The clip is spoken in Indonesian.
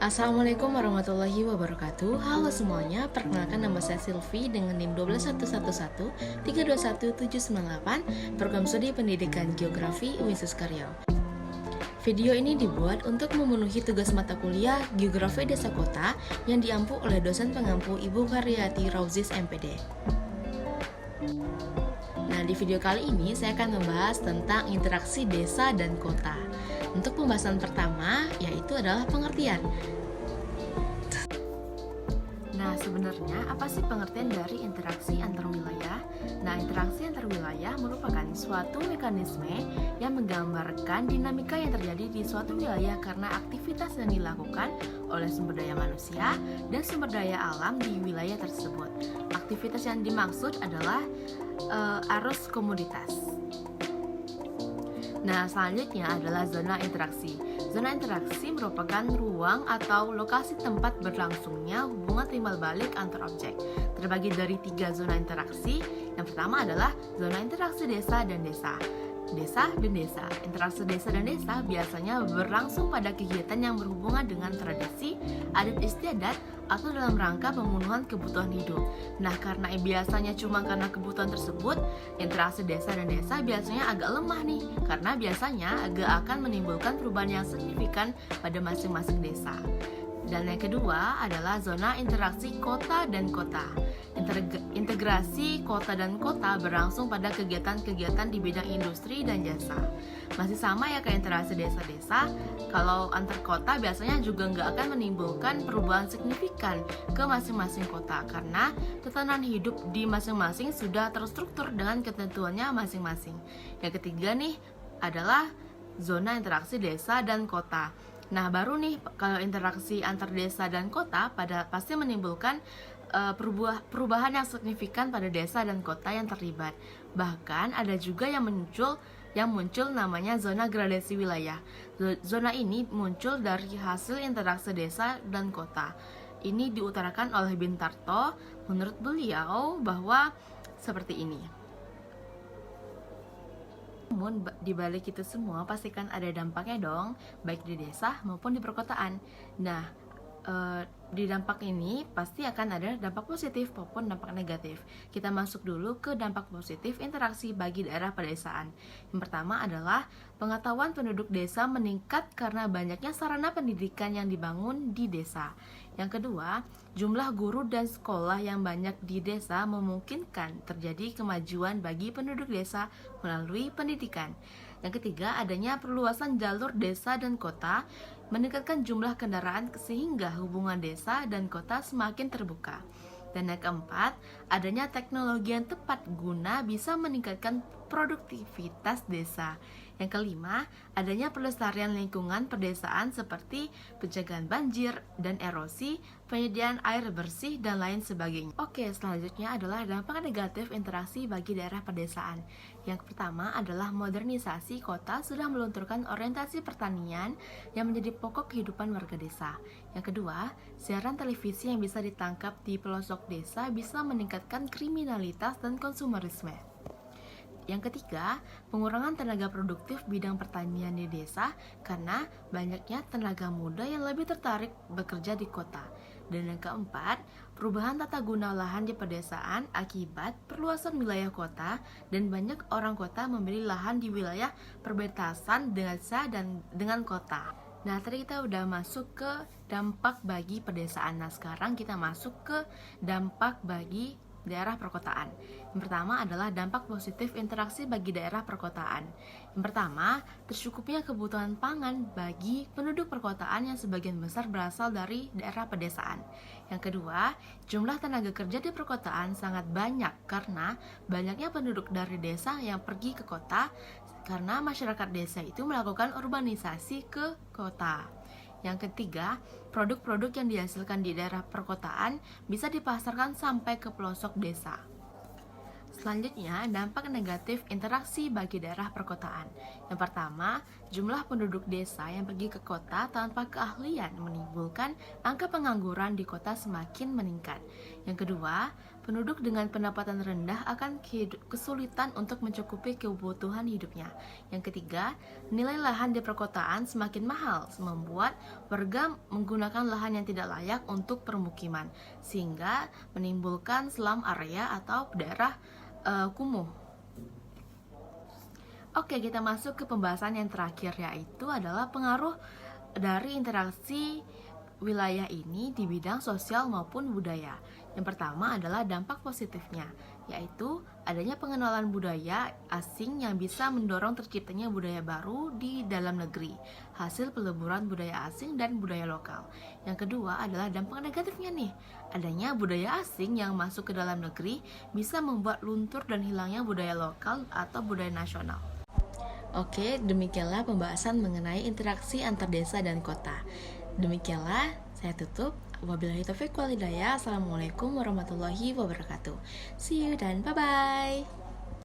Assalamualaikum warahmatullahi wabarakatuh. Halo semuanya, perkenalkan nama saya Silvi dengan NIM 12111321798, Program Studi Pendidikan Geografi Uinsus Karyau. Video ini dibuat untuk memenuhi tugas mata kuliah Geografi Desa Kota yang diampu oleh dosen pengampu Ibu Karyati Rauzis MPD. Nah, di video kali ini saya akan membahas tentang interaksi desa dan kota. Untuk pembahasan pertama, yaitu adalah pengertian. Nah, sebenarnya apa sih pengertian dari interaksi antar wilayah? Nah, interaksi antar wilayah merupakan suatu mekanisme yang menggambarkan dinamika yang terjadi di suatu wilayah karena aktivitas yang dilakukan oleh sumber daya manusia dan sumber daya alam di wilayah tersebut. Aktivitas yang dimaksud adalah arus komoditas. Nah, selanjutnya adalah zona interaksi. Zona interaksi merupakan ruang atau lokasi tempat berlangsungnya hubungan timbal balik antar objek. Terbagi dari 3 zona interaksi. Yang pertama adalah zona interaksi desa dan desa. Desa dan desa. Interaksi desa dan desa biasanya berlangsung pada kegiatan yang berhubungan dengan tradisi, adat istiadat, atau dalam rangka pemenuhan kebutuhan hidup. Nah, karena biasanya cuma karena kebutuhan tersebut, interaksi desa dan desa biasanya agak lemah nih, karena biasanya agak akan menimbulkan perubahan yang signifikan pada masing-masing desa. Dan yang kedua adalah zona interaksi kota dan kota. Integrasi kota dan kota berlangsung pada kegiatan-kegiatan di bidang industri dan jasa. Masih sama ya kayak interaksi desa-desa. Kalau antar kota biasanya juga nggak akan menimbulkan perubahan signifikan ke masing-masing kota karena tatanan hidup di masing-masing sudah terstruktur dengan ketentuannya masing-masing. Yang ketiga nih adalah zona interaksi desa dan kota. Nah, baru nih kalau interaksi antar desa dan kota pasti menimbulkan perubahan yang signifikan pada desa dan kota yang terlibat. Bahkan ada juga yang muncul namanya zona gradasi wilayah. Zona ini muncul dari hasil interaksi desa dan kota. Ini diutarakan oleh Bintarto. Menurut beliau bahwa seperti ini. Namun di balik itu semua pastikan ada dampaknya dong, baik di desa maupun di perkotaan. Nah, di dampak ini pasti akan ada dampak positif maupun dampak negatif. Kita masuk dulu ke dampak positif interaksi bagi daerah pedesaan. Yang pertama adalah pengetahuan penduduk desa meningkat karena banyaknya sarana pendidikan yang dibangun di desa. Yang kedua, jumlah guru dan sekolah yang banyak di desa memungkinkan terjadi kemajuan bagi penduduk desa melalui pendidikan. Yang ketiga, adanya perluasan jalur desa dan kota meningkatkan jumlah kendaraan sehingga hubungan desa dan kota semakin terbuka. Dan yang keempat, adanya teknologi yang tepat guna bisa meningkatkan produktivitas desa. Yang kelima, adanya pelestarian lingkungan pedesaan seperti pencegahan banjir dan erosi, penyediaan air bersih, dan lain sebagainya. Oke, selanjutnya adalah dampak negatif interaksi bagi daerah pedesaan. Yang pertama adalah modernisasi kota sudah melunturkan orientasi pertanian yang menjadi pokok kehidupan warga desa. Yang kedua, siaran televisi yang bisa ditangkap di pelosok desa bisa meningkatkan kriminalitas dan konsumerisme. Yang ketiga, pengurangan tenaga produktif bidang pertanian di desa karena banyaknya tenaga muda yang lebih tertarik bekerja di kota. Dan yang keempat, perubahan tata guna lahan di pedesaan akibat perluasan wilayah kota dan banyak orang kota memilih lahan di wilayah perbatasan desa dan dengan kota. Nah, tadi kita udah masuk ke dampak bagi pedesaan. Nah, sekarang kita masuk ke dampak bagi daerah perkotaan. Yang pertama adalah dampak positif interaksi bagi daerah perkotaan. Yang pertama, tercukupnya kebutuhan pangan bagi penduduk perkotaan yang sebagian besar berasal dari daerah pedesaan. Yang kedua, jumlah tenaga kerja di perkotaan sangat banyak karena banyaknya penduduk dari desa yang pergi ke kota karena masyarakat desa itu melakukan urbanisasi ke kota. Yang ketiga, produk-produk yang dihasilkan di daerah perkotaan bisa dipasarkan sampai ke pelosok desa. Selanjutnya, dampak negatif interaksi bagi daerah perkotaan. Yang pertama, jumlah penduduk desa yang pergi ke kota tanpa keahlian menimbulkan angka pengangguran di kota semakin meningkat. Yang kedua, Penduduk dengan pendapatan rendah akan kesulitan untuk mencukupi kebutuhan hidupnya. Yang ketiga, nilai lahan di perkotaan semakin mahal, membuat warga menggunakan lahan yang tidak layak untuk permukiman, sehingga menimbulkan slum area atau daerah kumuh. Oke, kita masuk ke pembahasan yang terakhir, yaitu adalah pengaruh dari interaksi wilayah ini di bidang sosial maupun budaya. Yang pertama adalah dampak positifnya, yaitu adanya pengenalan budaya asing yang bisa mendorong terciptanya budaya baru di dalam negeri, hasil peleburan budaya asing dan budaya lokal. Yang kedua adalah dampak negatifnya nih, adanya budaya asing yang masuk ke dalam negeri bisa membuat luntur dan hilangnya budaya lokal atau budaya nasional. Oke, demikianlah pembahasan mengenai interaksi antar desa dan kota. Demikianlah, saya tutup. Wabillahi taufiq wal hidayah. Assalamualaikum warahmatullahi wabarakatuh. See you dan bye-bye.